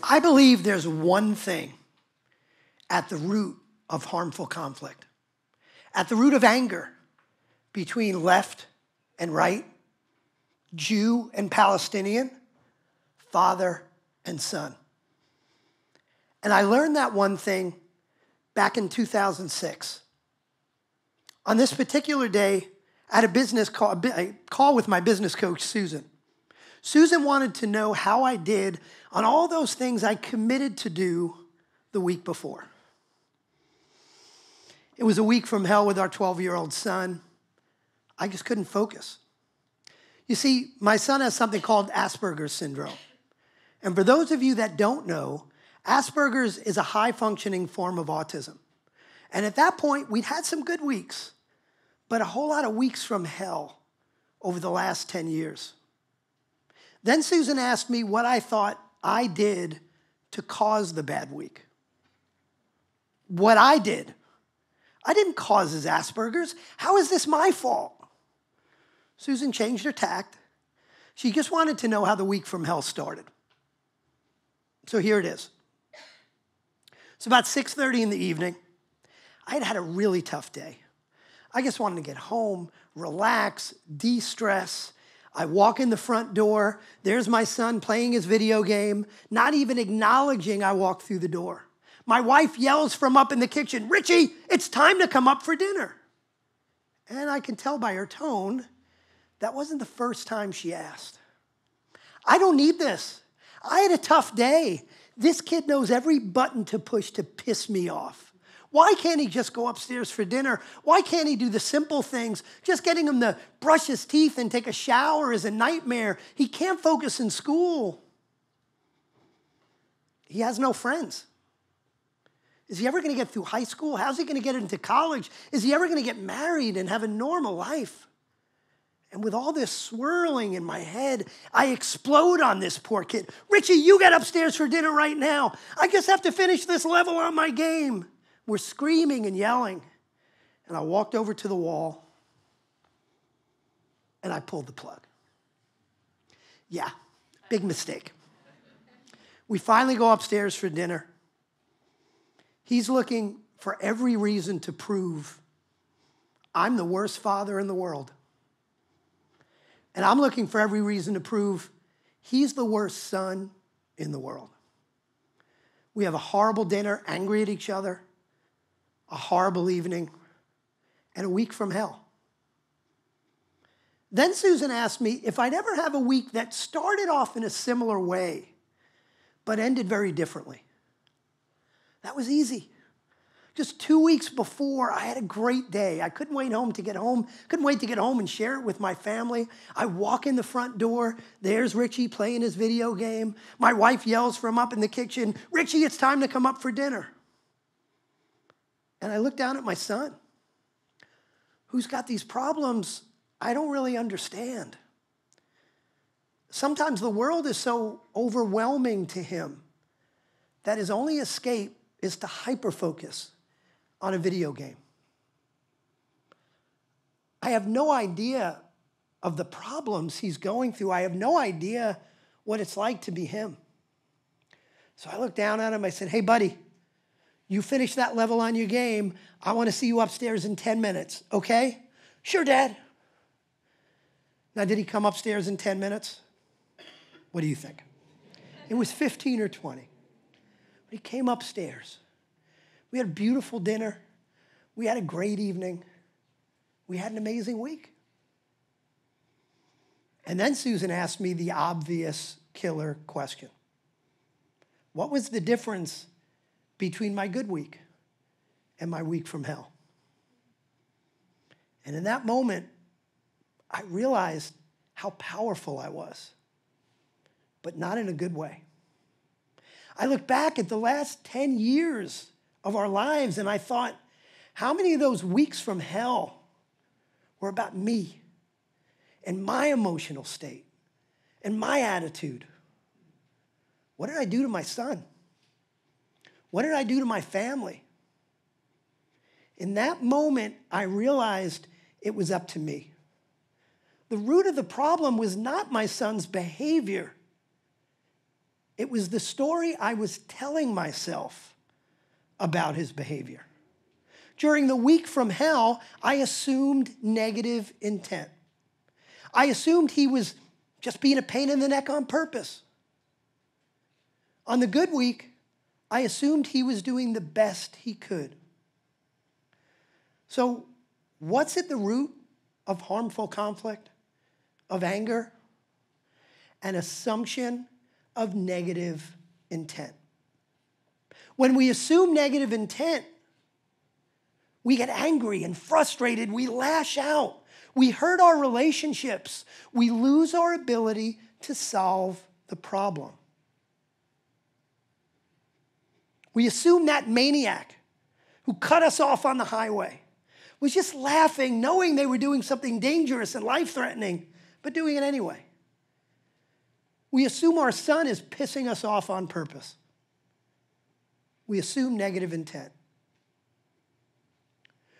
I believe there's one thing at the root of harmful conflict, at the root of anger between left and right, Jew and Palestinian, father and son. And I learned that one thing back in 2006. On this particular day, I had a call with my business coach, Susan. Susan wanted to know how I did on all those things I committed to do the week before. It was a week from hell with our 12-year-old son. I just couldn't focus. You see, my son has something called Asperger's syndrome. And for those of you that don't know, Asperger's is a high-functioning form of autism. And at that point, we'd had some good weeks, but a whole lot of weeks from hell over the last 10 years. Then Susan asked me what I thought I did to cause the bad week. What I did. I didn't cause his Asperger's. How is this my fault? Susan changed her tact. She just wanted to know how the week from hell started. So here it is. It's about 6:30 in the evening. I had had a really tough day. I just wanted to get home, relax, de-stress. I walk in the front door. There's my son playing his video game, not even acknowledging I walked through the door. My wife yells from up in the kitchen, "Richie, it's time to come up for dinner." And I can tell by her tone, that wasn't the first time she asked. I don't need this. I had a tough day. This kid knows every button to push to piss me off. Why can't he just go upstairs for dinner? Why can't he do the simple things? Just getting him to brush his teeth and take a shower is a nightmare. He can't focus in school. He has no friends. Is he ever going to get through high school? How's he going to get into college? Is he ever going to get married and have a normal life? And with all this swirling in my head, I explode on this poor kid. "Richie, you get upstairs for dinner right now. I just have to finish this level on my game." We're screaming and yelling. And I walked over to the wall and I pulled the plug. Yeah, big mistake. We finally go upstairs for dinner. He's looking for every reason to prove I'm the worst father in the world. And I'm looking for every reason to prove he's the worst son in the world. We have a horrible dinner, angry at each other, a horrible evening, and a week from hell. Then Susan asked me if I'd ever have a week that started off in a similar way, but ended very differently. That was easy. Just 2 weeks before, I had a great day. I couldn't wait to get home and share it with my family. I walk in the front door. There's Richie playing his video game. My wife yells from up in the kitchen, "Richie, it's time to come up for dinner." And I look down at my son, who's got these problems I don't really understand. Sometimes the world is so overwhelming to him that his only escape is to hyperfocus on a video game. I have no idea of the problems he's going through. I have no idea what it's like to be him. So I looked down at him. I said, "Hey, buddy, you finish that level on your game. I want to see you upstairs in 10 minutes, okay?" "Sure, Dad." Now, did he come upstairs in 10 minutes? What do you think? It was 15 or 20. But he came upstairs. We had a beautiful dinner. We had a great evening. We had an amazing week. And then Susan asked me the obvious killer question. What was the difference between my good week and my week from hell? And in that moment, I realized how powerful I was, but not in a good way. I look back at the last 10 years of our lives, and I thought, how many of those weeks from hell were about me and my emotional state and my attitude? What did I do to my son? What did I do to my family? In that moment, I realized it was up to me. The root of the problem was not my son's behavior. It was the story I was telling myself about his behavior. During the week from hell, I assumed negative intent. I assumed he was just being a pain in the neck on purpose. On the good week, I assumed he was doing the best he could. So, what's at the root of harmful conflict, of anger? An assumption of negative intent. When we assume negative intent, we get angry and frustrated. We lash out. We hurt our relationships. We lose our ability to solve the problem. We assume that maniac who cut us off on the highway was just laughing, knowing they were doing something dangerous and life-threatening, but doing it anyway. We assume our son is pissing us off on purpose. We assume negative intent.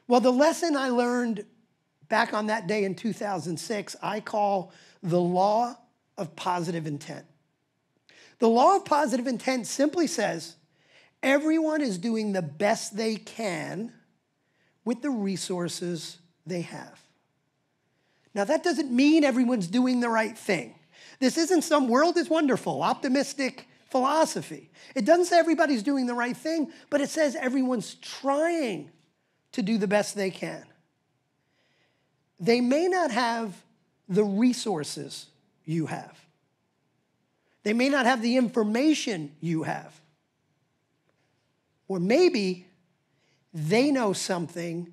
Well, the lesson I learned back on that day in 2006, I call the law of positive intent. The law of positive intent simply says, everyone is doing the best they can with the resources they have. Now, that doesn't mean everyone's doing the right thing. This isn't some world is wonderful, optimistic philosophy. It doesn't say everybody's doing the right thing, but it says everyone's trying to do the best they can. They may not have the resources you have. They may not have the information you have. Or maybe they know something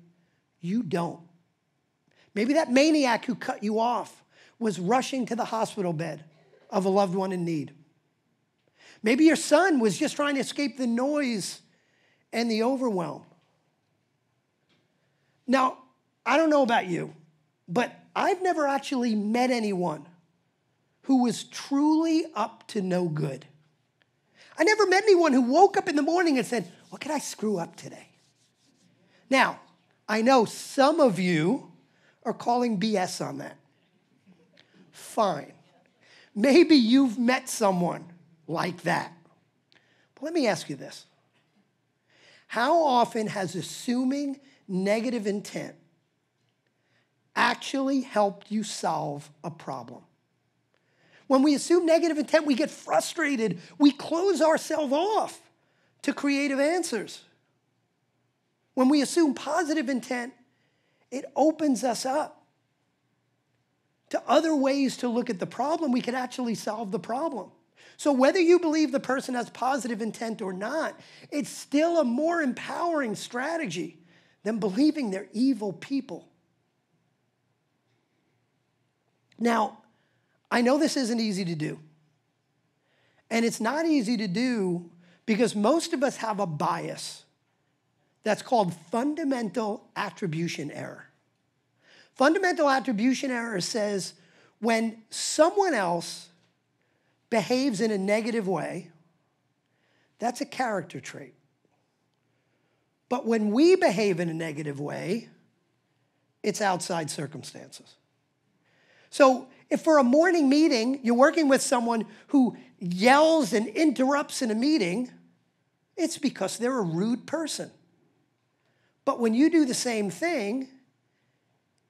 you don't. Maybe that maniac who cut you off was rushing to the hospital bed of a loved one in need. Maybe your son was just trying to escape the noise and the overwhelm. Now, I don't know about you, but I've never actually met anyone who was truly up to no good. I never met anyone who woke up in the morning and said, what could I screw up today? Now, I know some of you are calling BS on that. Fine. Maybe you've met someone like that. But let me ask you this. How often has assuming negative intent actually helped you solve a problem? When we assume negative intent, we get frustrated. We close ourselves off to creative answers. When we assume positive intent, it opens us up to other ways to look at the problem. We can actually solve the problem. So whether you believe the person has positive intent or not, it's still a more empowering strategy than believing they're evil people. Now, I know this isn't easy to do. And it's not easy to do because most of us have a bias that's called fundamental attribution error. Fundamental attribution error says when someone else behaves in a negative way, that's a character trait. But when we behave in a negative way, it's outside circumstances. So if for a morning meeting, you're working with someone who yells and interrupts in a meeting, it's because they're a rude person. But when you do the same thing,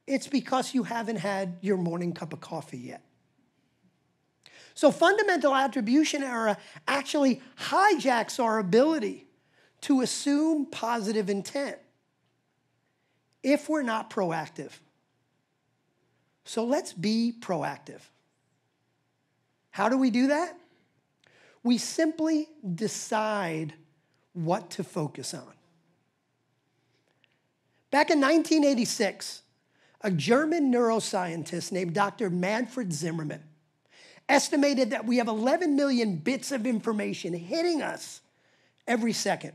it's because you haven't had your morning cup of coffee yet. So fundamental attribution error actually hijacks our ability to assume positive intent if we're not proactive. So let's be proactive. How do we do that? We simply decide what to focus on. Back in 1986, a German neuroscientist named Dr. Manfred Zimmermann estimated that we have 11 million bits of information hitting us every second.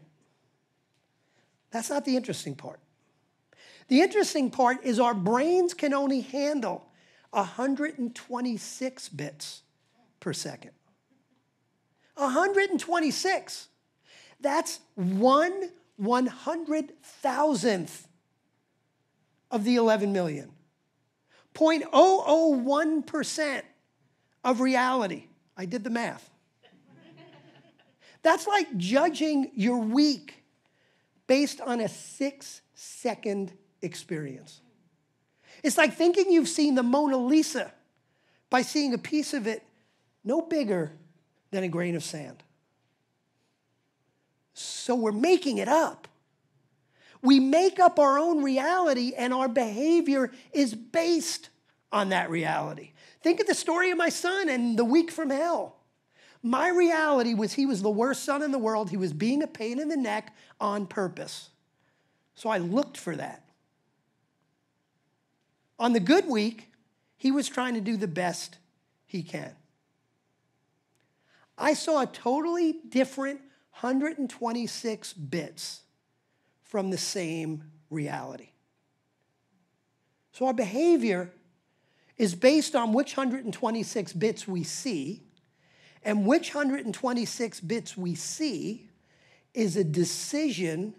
That's not the interesting part. The interesting part is our brains can only handle 126 bits per second. 126. That's 1/100,000th of the 11 million. 0.001% of reality. I did the math. That's like judging your week based on a 6-second experience. It's like thinking you've seen the Mona Lisa by seeing a piece of it no bigger than a grain of sand. So we're making it up. We make up our own reality, and our behavior is based on that reality. Think of the story of my son and the week from hell. My reality was he was the worst son in the world. He was being a pain in the neck on purpose. So I looked for that. On the good week, he was trying to do the best he can. I saw a totally different 126 bits from the same reality. So our behavior is based on which 126 bits we see, and which 126 bits we see is a decision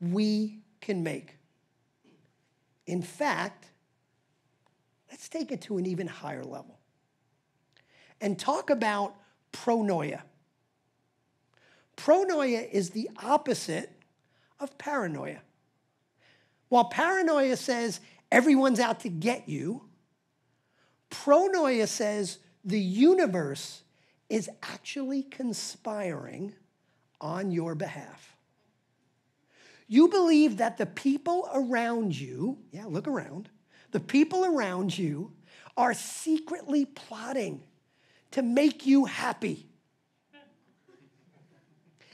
we can make. In fact, let's take it to an even higher level and talk about pronoia. Pronoia is the opposite of paranoia. While paranoia says everyone's out to get you, pronoia says the universe is actually conspiring on your behalf. You believe that the people around you, look around, the people around you are secretly plotting to make you happy.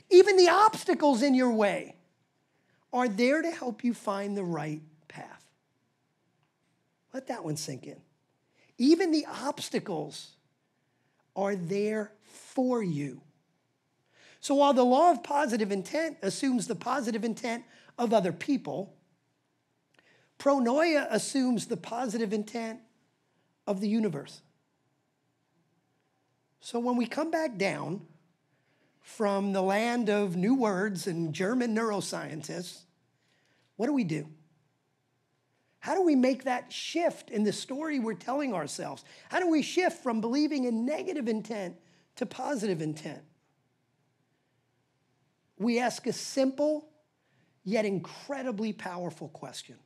Even the obstacles in your way are there to help you find the right path. Let that one sink in. Even the obstacles are there for you. So while the law of positive intent assumes the positive intent of other people, pronoia assumes the positive intent of the universe. So when we come back down from the land of new words and German neuroscientists, what do? How do we make that shift in the story we're telling ourselves? How do we shift from believing in negative intent to positive intent? We ask a simple yet incredibly powerful question.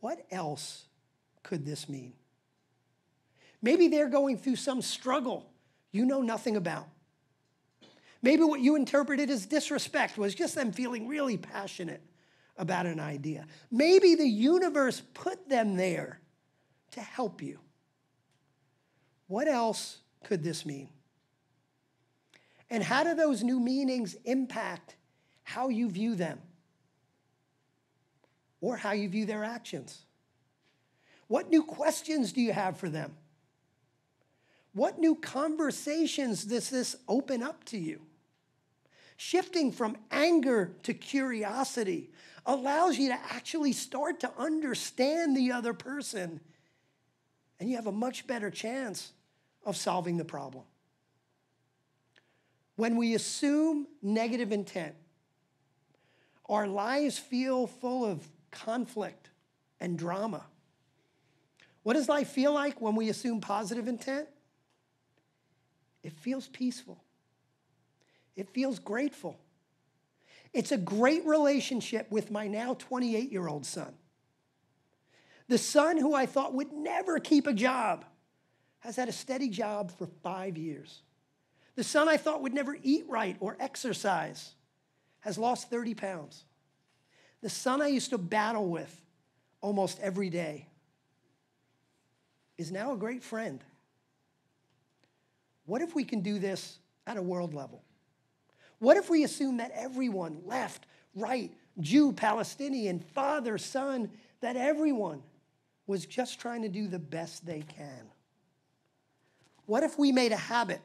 What else could this mean? Maybe they're going through some struggle you know nothing about. Maybe what you interpreted as disrespect was just them feeling really passionate about an idea. Maybe the universe put them there to help you. What else could this mean? And how do those new meanings impact how you view them or how you view their actions? What new questions do you have for them? What new conversations does this open up to you? Shifting from anger to curiosity allows you to actually start to understand the other person, and you have a much better chance of solving the problem. When we assume negative intent, our lives feel full of conflict and drama. What does life feel like when we assume positive intent? It feels peaceful. It feels grateful. It's a great relationship with my now 28-year-old son. The son who I thought would never keep a job has had a steady job for 5 years. The son I thought would never eat right or exercise has lost 30 pounds. The son I used to battle with almost every day is now a great friend. What if we can do this at a world level? What if we assume that everyone, left, right, Jew, Palestinian, father, son, that everyone was just trying to do the best they can? What if we made a habit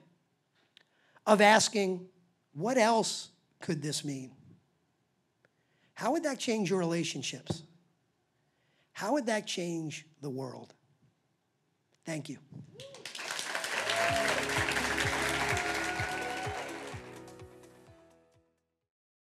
of asking, what else could this mean? How would that change your relationships? How would that change the world? Thank you.